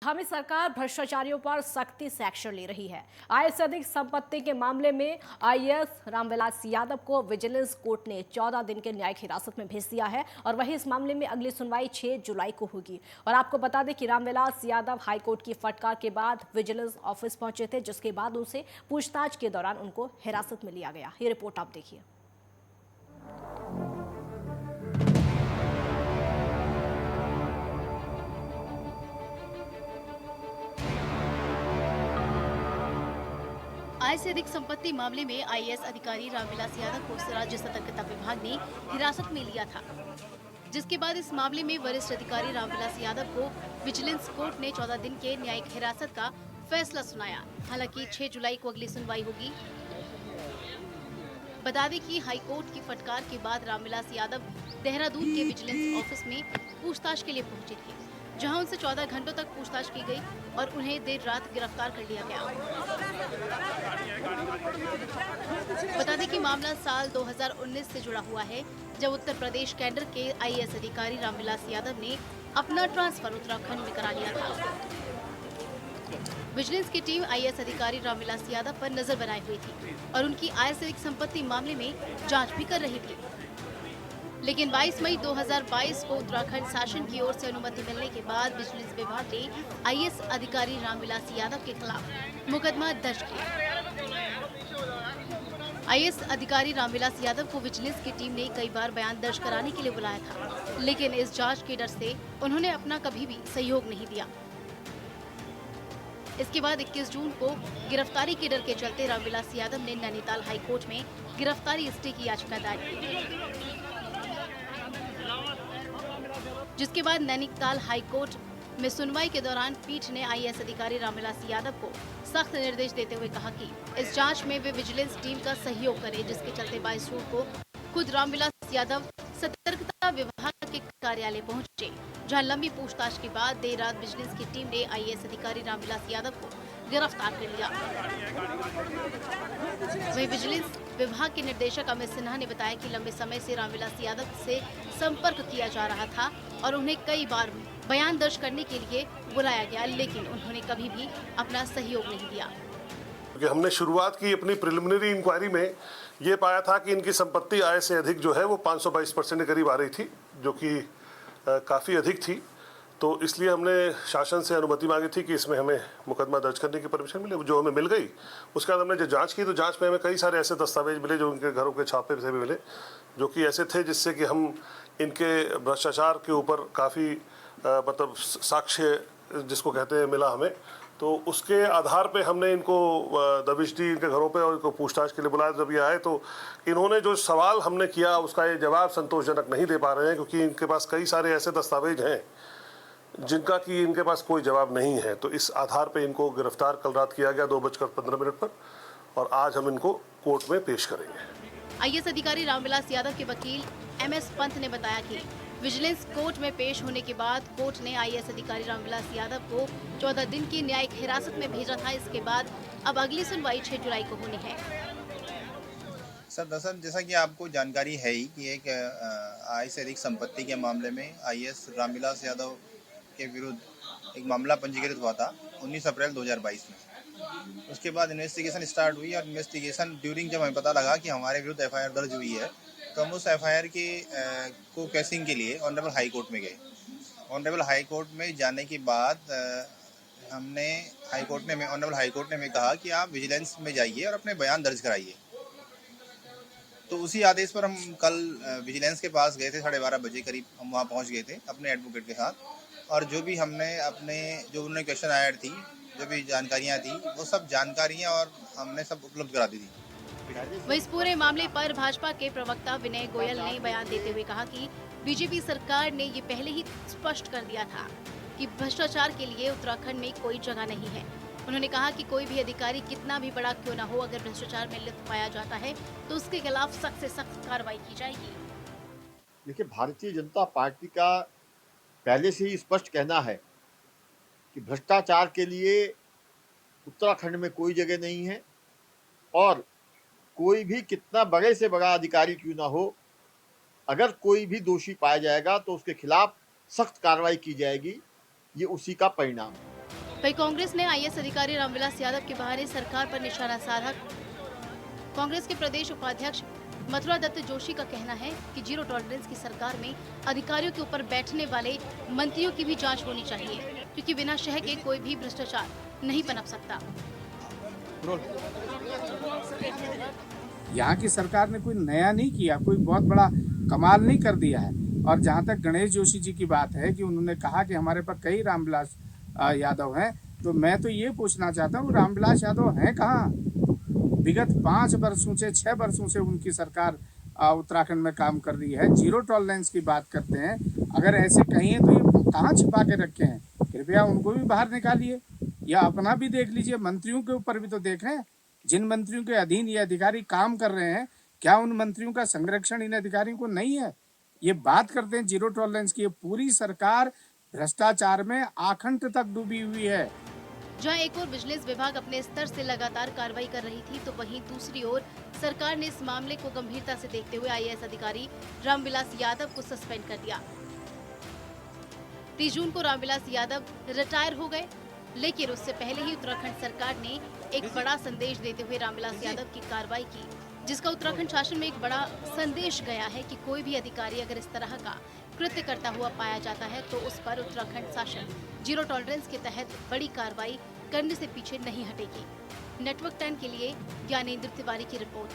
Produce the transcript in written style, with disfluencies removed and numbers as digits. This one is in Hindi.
हमें सरकार भ्रष्टाचारियों पर सख्ती से एक्शन ले रही है। आय से अधिक संपत्ति के मामले में आईएएस रामविलास यादव को विजिलेंस कोर्ट ने 14 दिन के न्यायिक हिरासत में भेज दिया है और वहीं इस मामले में अगली सुनवाई 6 जुलाई को होगी। और आपको बता दें कि रामविलास यादव हाईकोर्ट की फटकार के बाद विजिलेंस ऑफिस पहुंचे थे, जिसके बाद उनसे पूछताछ के दौरान उनको हिरासत में लिया गया। ये रिपोर्ट आप देखिए। आय से अधिक संपत्ति मामले में आईएएस अधिकारी रामविलास यादव को राज्य सतर्कता विभाग ने हिरासत में लिया था, जिसके बाद इस मामले में वरिष्ठ अधिकारी रामविलास यादव को विजिलेंस कोर्ट ने 14 दिन के न्यायिक हिरासत का फैसला सुनाया। हालांकि 6 जुलाई को अगली सुनवाई होगी। बता दें कि हाईकोर्ट की फटकार के बाद रामविलास यादव देहरादून के विजिलेंस ऑफिस में पूछताछ के लिए पहुंचे थे, जहां उनसे 14 घंटों तक पूछताछ की गई और उन्हें देर रात गिरफ्तार कर लिया गया। बता दें कि मामला साल 2019 से जुड़ा हुआ है, जब उत्तर प्रदेश कैडर के आईएएस अधिकारी रामविलास यादव ने अपना ट्रांसफर उत्तराखंड में करा लिया था। विजिलेंस की टीम आईएएस अधिकारी रामविलास यादव पर नजर बनाए हुई थी और उनकी आय से अधिक संपत्ति मामले में जांच भी कर रही थी। लेकिन 22 मई 2022 को उत्तराखंड शासन की ओर से अनुमति मिलने के बाद विजिलेंस विभाग ने आईएएस अधिकारी रामविलास यादव के खिलाफ मुकदमा दर्ज किया। आईएएस अधिकारी रामविलास यादव को विजिलेंस की टीम ने कई बार बयान दर्ज कराने के लिए बुलाया था, लेकिन इस जांच के डर से उन्होंने अपना कभी भी सहयोग नहीं दिया। इसके बाद 21 जून को गिरफ्तारी के डर के चलते रामविलास यादव ने नैनीताल हाईकोर्ट में गिरफ्तारी स्टे की याचिका दायर की, जिसके बाद नैनीताल हाईकोर्ट में सुनवाई के दौरान पीठ ने आईएएस अधिकारी रामविलास यादव को सख्त निर्देश देते हुए कहा कि इस जांच में वे विजिलेंस टीम का सहयोग करें, जिसके चलते 22 जून को खुद रामविलास यादव सतर्कता विभाग के कार्यालय पहुंचे, जहां लंबी पूछताछ के बाद देर रात विजिलेंस की टीम ने आईएएस अधिकारी रामविलास यादव को गिरफ्तार कर लिया। वहीं विजिलेंस विभाग के निदेशक अमित सिन्हा ने बताया कि लंबे समय से रामविलास यादव से संपर्क किया जा रहा था और उन्हें कई बार बयान दर्ज करने के लिए बुलाया गया, लेकिन उन्होंने कभी भी अपना सहयोग नहीं दिया। कि हमने शुरुआत की अपनी प्रिलिमिनरी इंक्वायरी में ये पाया था कि इनकी संपत्ति आय से अधिक जो है वो 522% के करीब आ रही थी, जो कि काफ़ी अधिक थी। तो इसलिए हमने शासन से अनुमति मांगी थी कि इसमें हमें मुकदमा दर्ज करने की परमिशन मिले, जो हमें मिल गई। उसके बाद हमने जो जांच की तो जांच में हमें कई सारे ऐसे दस्तावेज मिले जो उनके घरों के छापे से भी मिले, जो कि ऐसे थे जिससे कि हम इनके भ्रष्टाचार के ऊपर काफ़ी मतलब साक्ष्य जिसको कहते हैं मिला हमें। तो उसके आधार पे हमने इनको दबिश दी इनके घरों पे और इनको पूछताछ के लिए बुलाया। जब ये आए तो इन्होंने जो सवाल हमने किया उसका ये जवाब संतोषजनक नहीं दे पा रहे हैं, क्योंकि इनके पास कई सारे ऐसे दस्तावेज हैं जिनका कि इनके पास कोई जवाब नहीं है। तो इस आधार पे इनको गिरफ्तार कल रात किया गया 2:15 पर और आज हम इनको कोर्ट में पेश करेंगे। आईएएस अधिकारी रामविलास यादव के वकील एमएस पंत ने बताया कि विजिलेंस कोर्ट में पेश होने के बाद कोर्ट ने आईएएस अधिकारी रामविलास यादव को 14 दिन की न्यायिक हिरासत में भेजा था। इसके बाद अब अगली सुनवाई 6 जुलाई को होनी है। सर दरअसल जैसा कि आपको जानकारी है ही कि एक आय से अधिक संपत्ति के मामले में आईएएस रामविलास यादव के विरुद्ध एक मामला पंजीकृत हुआ था 19 अप्रैल 2022 में। उसके बाद इन्वेस्टिगेशन स्टार्ट हुई और इन्वेस्टिगेशन ड्यूरिंग जब हमें पता लगा कि हमारे विरुद्ध एफआईआर दर्ज हुई है, तो हम उस एफआईआर के को केसिंग के लिए ऑनरेबल हाई कोर्ट में गए। ऑनरेबल हाई कोर्ट में जाने के बाद हमने ऑनरेबल हाई कोर्ट ने हमें कहा कि आप विजिलेंस में जाइए और अपने बयान दर्ज कराइए। तो उसी आदेश पर हम कल विजिलेंस के पास गए थे, 12:30 बजे करीब हम वहाँ पहुँच गए थे अपने एडवोकेट के साथ, और जो भी हमने अपने जो उन्होंने क्वेश्चन आयर थी, जो भी जानकारियाँ थी, वो सब जानकारियाँ और हमने सब उपलब्ध करा दी थी। वहीं इस पूरे मामले पर भाजपा के प्रवक्ता विनय गोयल ने बयान देते हुए कहा कि बीजेपी सरकार ने ये पहले ही स्पष्ट कर दिया था कि भ्रष्टाचार के लिए उत्तराखंड में कोई जगह नहीं है। उन्होंने कहा कि कोई भी अधिकारी कितना भी बड़ा क्यों न हो, अगर भ्रष्टाचार में लिप्त पाया जाता है तो उसके खिलाफ सख्त से सख्त कार्रवाई की जाएगी। देखिए, भारतीय जनता पार्टी का पहले से ही स्पष्ट कहना है कि भ्रष्टाचार के लिए उत्तराखंड में कोई जगह नहीं है और कोई भी कितना बड़े से बड़ा अधिकारी क्यों ना हो, अगर कोई भी दोषी पाया जाएगा तो उसके खिलाफ सख्त कार्रवाई की जाएगी। ये उसी का परिणाम है। वहीं कांग्रेस ने आईएएस अधिकारी रामविलास यादव के बहाने सरकार पर निशाना साधा। कांग्रेस के प्रदेश उपाध्यक्ष मथुरा दत्त जोशी का कहना है कि जीरो टॉलरेंस की सरकार में अधिकारियों के ऊपर बैठने वाले मंत्रियों की भी जांच होनी चाहिए, क्योंकि बिना शह के कोई भी भ्रष्टाचार नहीं पनप सकता। यहाँ की सरकार ने कोई नया नहीं किया, कोई बहुत बड़ा कमाल नहीं कर दिया है। और जहाँ तक गणेश जोशी जी की बात है कि उन्होंने कहा कि हमारे पास कई रामविलास यादव हैं, तो मैं तो ये पूछना चाहता हूँ रामविलास यादव हैं कहाँ? विगत 5 वर्षों से 6 वर्षों से उनकी सरकार उत्तराखंड में काम कर रही है। जीरो टॉलरेंस की बात करते हैं, अगर ऐसे कहीं है तो ये कहाँ छिपा के रखे हैं? कृपया उनको भी बाहर निकालिए या अपना भी देख लीजिए। मंत्रियों के ऊपर भी तो देखें, जिन मंत्रियों के अधीन ये अधिकारी काम कर रहे हैं, क्या उन मंत्रियों का संरक्षण इन अधिकारियों को नहीं है? ये बात करते हैं जीरो टॉलरेंस की। पूरी सरकार भ्रष्टाचार में आखंड तक डूबी हुई है। जहां एक ओर विजिलेंस विभाग अपने स्तर से लगातार कार्रवाई कर रही थी, तो वहीं दूसरी ओर सरकार ने इस मामले को गंभीरता से देखते हुए आईएएस अधिकारी रामविलास यादव को सस्पेंड कर दिया। 30 जून को रामविलास यादव रिटायर हो गए, लेकिन उससे पहले ही उत्तराखंड सरकार ने एक बड़ा संदेश देते हुए रामविलास यादव की कार्रवाई की, जिसका उत्तराखंड शासन में एक बड़ा संदेश गया है कि कोई भी अधिकारी अगर इस तरह का कृत्य करता हुआ पाया जाता है तो उस पर उत्तराखंड शासन जीरो टॉलरेंस के तहत बड़ी कार्रवाई करने से पीछे नहीं हटेगी। नेटवर्क 10 के लिए ज्ञानेंद्र तिवारी की रिपोर्ट।